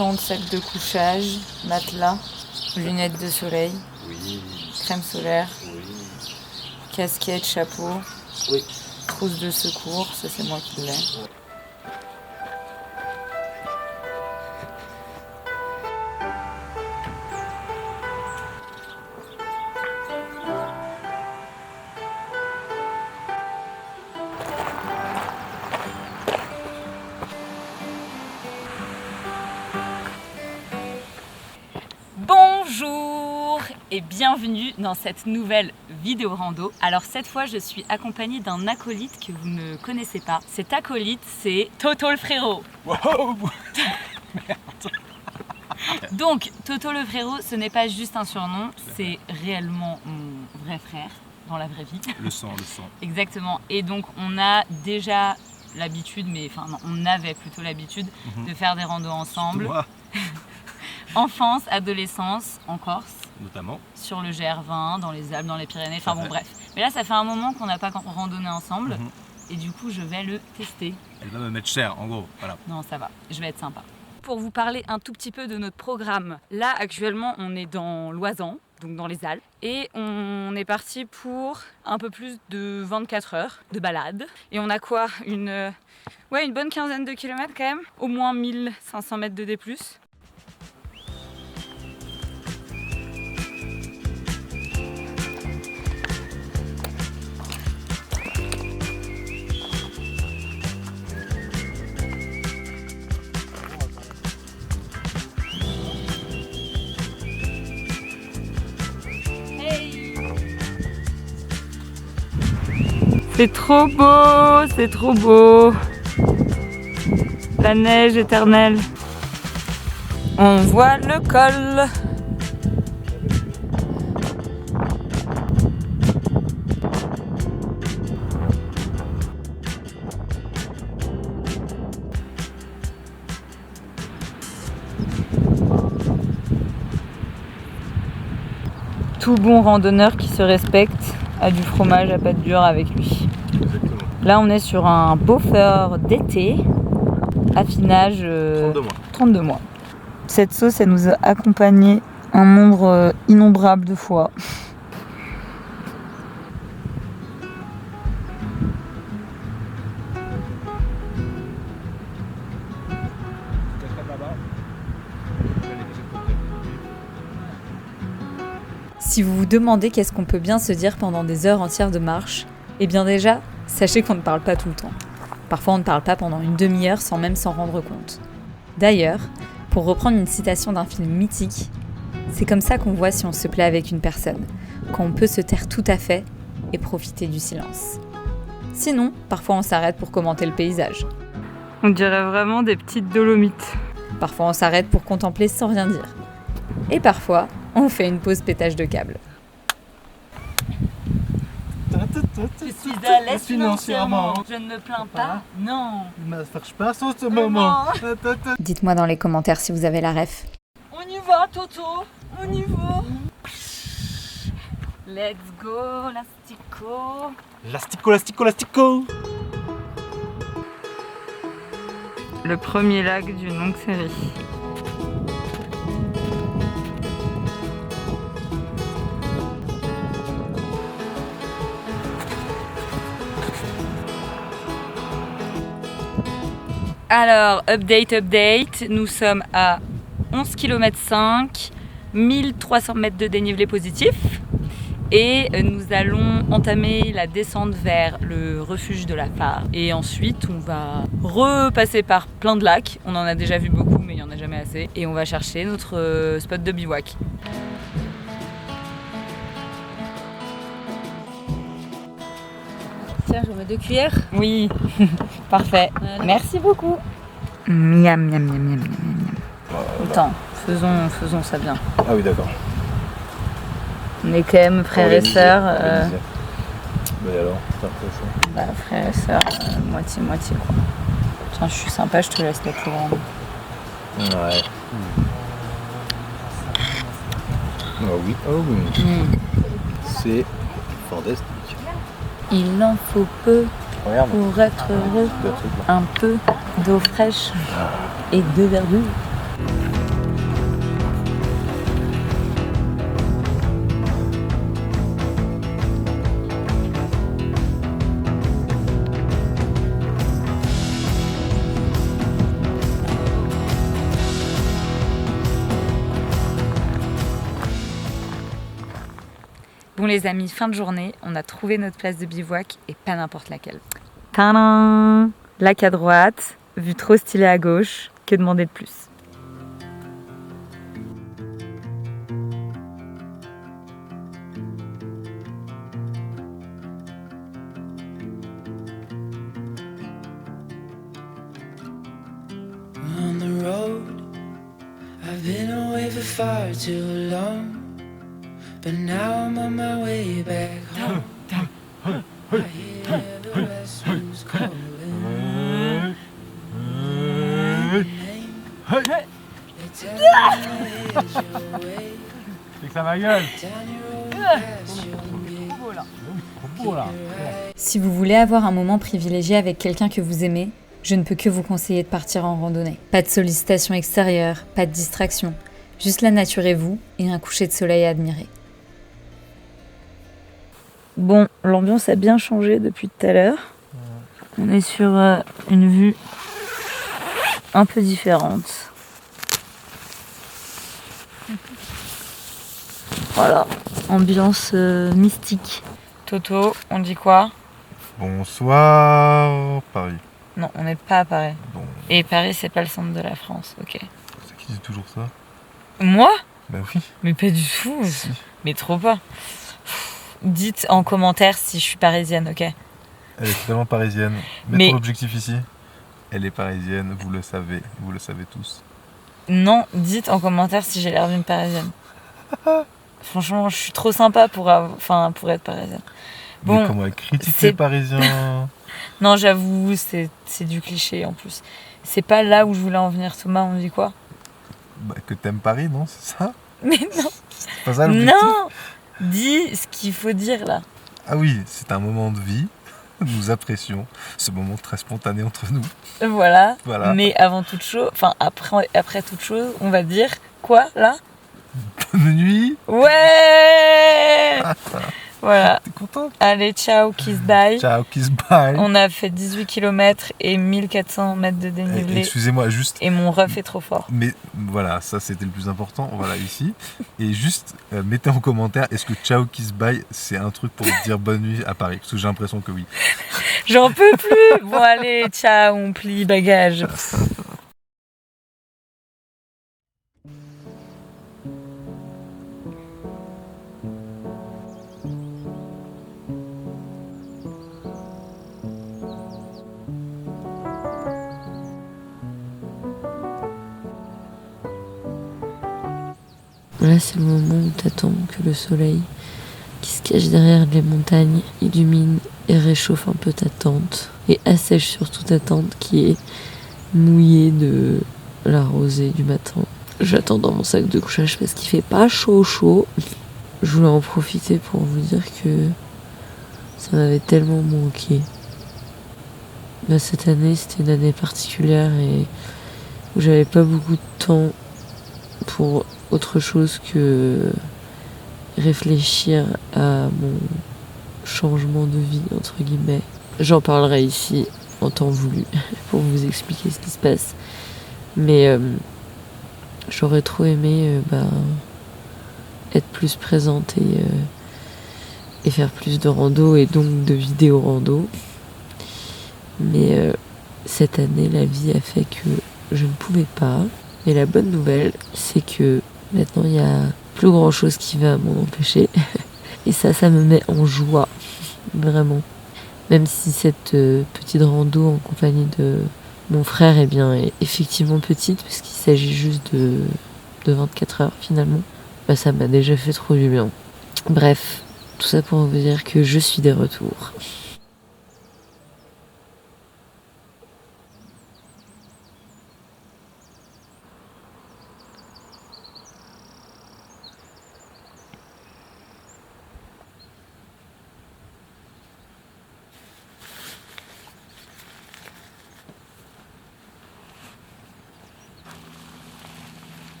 tente, sac de couchage, matelas, lunettes de soleil, Oui. crème solaire, Oui. casquette, chapeau, Oui. trousse de secours, ça c'est moi qui l'ai. Bonjour et bienvenue dans cette nouvelle vidéo rando. Alors cette fois je suis accompagnée d'un acolyte que vous ne connaissez pas. Cet acolyte c'est Toto le frérot. Wow. Donc Toto le frérot ce n'est pas juste un surnom, c'est réellement mon vrai frère dans la vraie vie. Le sang. Exactement. Et donc on a déjà l'habitude, on avait plutôt l'habitude de faire des randos ensemble. Moi, Enfance, adolescence, en Corse. notamment. Sur le GR20, dans les Alpes, dans les Pyrénées, enfin bon Ouais. bref. Mais là ça fait un moment qu'on n'a pas randonné ensemble et du coup je vais le tester. Elle va me mettre cher, en gros. Voilà. Non ça va, je vais être sympa. Pour vous parler un tout petit peu de notre programme, là actuellement on est dans l'Oisans, donc dans les Alpes, et on est parti pour un peu plus de 24 heures de balade. Et on a quoi une bonne quinzaine de kilomètres quand même, au moins 1500 mètres de D+. C'est trop beau, c'est trop beau. La neige éternelle. On voit le col. Tout bon randonneur qui se respecte a du fromage à pâte dure avec lui. Exactement. Là, on est sur un buffer d'été, affinage 32 mois. Cette sauce, elle nous a accompagné un nombre innombrable de fois. Si vous vous demandez qu'est-ce qu'on peut bien se dire pendant des heures entières de marche, eh bien déjà, sachez qu'on ne parle pas tout le temps. Parfois on ne parle pas pendant une demi-heure sans même s'en rendre compte. D'ailleurs, pour reprendre une citation d'un film mythique, c'est comme ça qu'on voit si on se plaît avec une personne, quand on peut se taire tout à fait et profiter du silence. Sinon, parfois on s'arrête pour commenter le paysage. On dirait vraiment des petites Dolomites. Parfois on s'arrête pour contempler sans rien dire. Et parfois, on fait une pause pétage de câble. Je suis à l'aise financièrement. Je ne me plains pas. Non. Il m'a fait passe en ce moment. Dites-moi dans les commentaires si vous avez la ref. On y va, Toto. On y va. Let's go, Lastico. Lastico. Le premier lac d'une longue série. Alors, update, nous sommes à 11 km 5, 1300 mètres de dénivelé positif et nous allons entamer la descente vers le refuge de la Fare. Et ensuite, on va repasser par plein de lacs, on en a déjà vu beaucoup mais il n'y en a jamais assez, et on va chercher notre spot de bivouac. Tiens, je mets 2 cuillères. Oui, parfait. Voilà. Merci beaucoup. Miam, miam, miam, miam, miam, miam. Attends, faisons ça bien. Ah oui, d'accord. On est quand même frères et sœurs. Mais alors, c'est un peu chaud. Bah, frères et sœurs, moitié-moitié quoi. Tiens, je suis sympa, je te laisse la plus grande. Ouais. Oh oui. C'est fantastique. Il en faut peu Regarde. pour être heureux. Le truc là. Un peu d'eau fraîche et de verdure. Bon les amis, fin de journée, on a trouvé notre place de bivouac et pas n'importe laquelle. Tadam! Lac à droite, vue trop stylée à gauche, que demander de plus? On the road, I've been away for far too long, but now I'm on my way back home. I hear the west wind's calling my name. They tell me here's your way, C'est que ça ma gueule. down your road past your gate. Trop beau là. Si vous voulez avoir un moment privilégié avec quelqu'un que vous aimez, je ne peux que vous conseiller de partir en randonnée. Pas de sollicitation extérieure, pas de distraction, juste la nature et vous, et un coucher de soleil à admirer. Bon, l'ambiance a bien changé depuis tout à l'heure. On est sur une vue un peu différente. Voilà, ambiance mystique. Toto, on dit quoi? Bonsoir Paris. Non, on n'est pas à Paris. Bon, Et Paris, c'est pas le centre de la France, ok. c'est qui dit toujours ça? Moi? Ben oui. Mais pas du tout. Si. Mais trop pas. Dites en commentaire si je suis parisienne, ok? Elle est totalement parisienne. Mais- Mettons l'objectif ici. Elle est parisienne, vous le savez tous. Non, dites en commentaire si j'ai l'air d'une parisienne. Franchement, je suis trop sympa pour être parisienne. Bon, Mais comment elle critique c'est- les Parisiens? Non, j'avoue, c'est du cliché en plus. C'est pas là où je voulais en venir, Thomas, on dit quoi? Bah, que t'aimes Paris, non? C'est ça? Mais non, C'est pas ça l'objectif? non! Dis ce qu'il faut dire là. Ah oui, c'est un moment de vie. Nous apprécions ce moment très spontané entre nous. Voilà. Voilà. Mais avant toute chose, enfin après toute chose, on va dire quoi là? Bonne nuit. Ouais! Voilà. T'es contente? Allez, ciao, kiss bye. Ciao, kiss bye. On a fait 18 km et 1400 mètres de Eh, dénivelé. excusez-moi, juste. Et mon ref est trop fort. Mais voilà, ça c'était le plus important, voilà ici. Et juste, mettez en commentaire, est-ce que ciao, kiss bye, c'est un truc pour dire bonne nuit à Paris? Parce que j'ai l'impression que oui. J'en peux plus! Bon, allez, ciao, on plie bagage. Là, c'est le moment où t'attends que le soleil, qui se cache derrière les montagnes, illumine et réchauffe un peu ta tente. Et assèche surtout ta tente qui est mouillée de la rosée du matin. J'attends dans mon sac de couchage parce qu'il fait pas chaud. Je voulais en profiter pour vous dire que ça m'avait tellement manqué. Là, cette année, c'était une année particulière et où j'avais pas beaucoup de temps pour autre chose que réfléchir à mon changement de vie, entre guillemets. J'en parlerai ici en temps voulu pour vous expliquer ce qui se passe. Mais j'aurais trop aimé être plus présente et faire plus de rando et donc de vidéos rando. Mais cette année, la vie a fait que je ne pouvais pas. Et la bonne nouvelle, c'est que maintenant, il n'y a plus grand chose qui va m'en empêcher. Et ça me met en joie, vraiment. Même si cette petite rando en compagnie de mon frère est effectivement petite, parce qu'il s'agit juste de 24 heures finalement, ça m'a déjà fait trop du bien. Bref, tout ça pour vous dire que je suis de retour.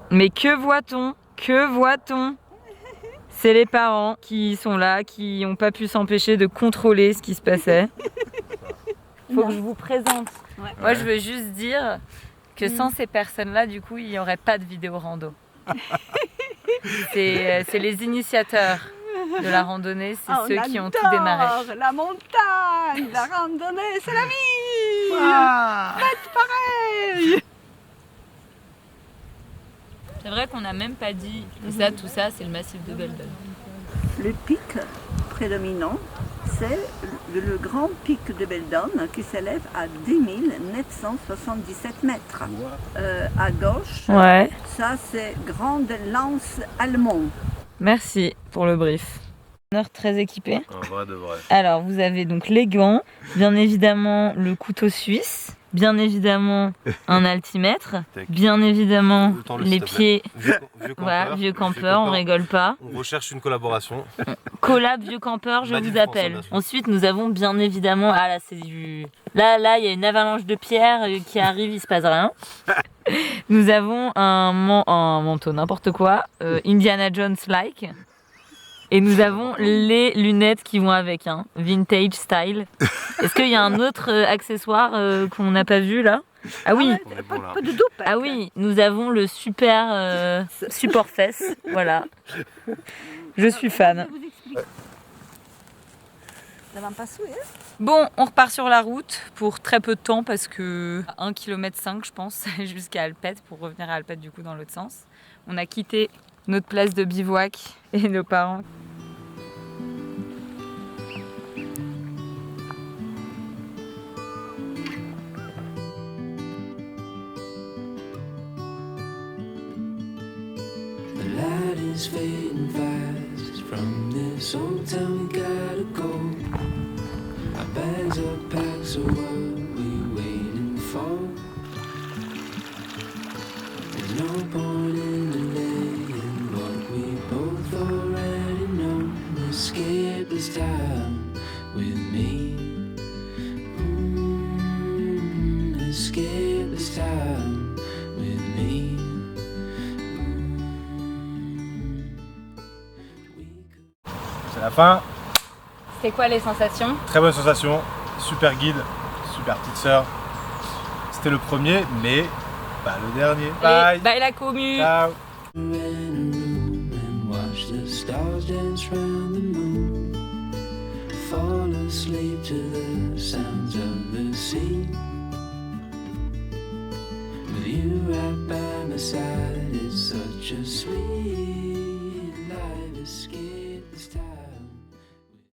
Mais que voit-on? Que voit-on? C'est les parents qui sont là, qui n'ont pas pu s'empêcher de contrôler ce qui se passait. Faut que je vous présente. Ouais. Moi, je veux juste dire que sans ces personnes-là, du coup, il n'y aurait pas de vidéo rando. C'est les initiateurs de la randonnée, c'est ceux qui ont tout démarré. La montagne, la randonnée, c'est la vie. Faites pareil. C'est vrai qu'on n'a même pas dit tout ça, c'est le massif de Belledonne. Le pic prédominant, c'est le grand pic de Belledonne qui s'élève à 10 977 mètres. À gauche, Ouais. ça c'est Grande Lance Allemand. Merci pour le brief. Très équipé. Un vrai de vrai. Alors, vous avez donc les gants, bien évidemment le couteau suisse, bien évidemment un altimètre, bien évidemment les pieds. Vieux Voilà, campeur, vieux campeur, on rigole pas. On recherche une collaboration. Collab vieux campeur, je Manif vous pour appelle. Sommation. Ensuite, nous avons bien évidemment. Ah là, c'est du. Là, il y a une avalanche de pierres qui arrive, il se passe rien. Nous avons un manteau, n'importe quoi, Indiana Jones-like. Et nous avons les lunettes qui vont avec, hein, vintage style. Est-ce qu'il y a un autre accessoire qu'on n'a pas vu là? Ah oui, On est bon là. Pas de doupe. ah oui, nous avons le super support fesse, voilà. Je suis fan. Ça va pas souiller. Bon, on repart sur la route pour très peu de temps parce que 1,5 km je pense jusqu'à Alpette pour revenir à Alpette du coup dans l'autre sens. On a quitté notre place de bivouac et nos parents. The light is fading fast. From this old town we gotta go. Our bags are packed, so what we waiting for? There's no point in delaying what we both already know. Escape this time with me. Escape this time with me. C'est la fin, C'était quoi les sensations? très bonne sensation, super guide, super petite sœur. C'était le premier, mais pas le dernier. Bye, Bye la commu. ciao. In a room and watch the stars dance round the moon. Fall asleep to the sounds of the sea. With you right by my side, it's such a sweet life. Escape this time.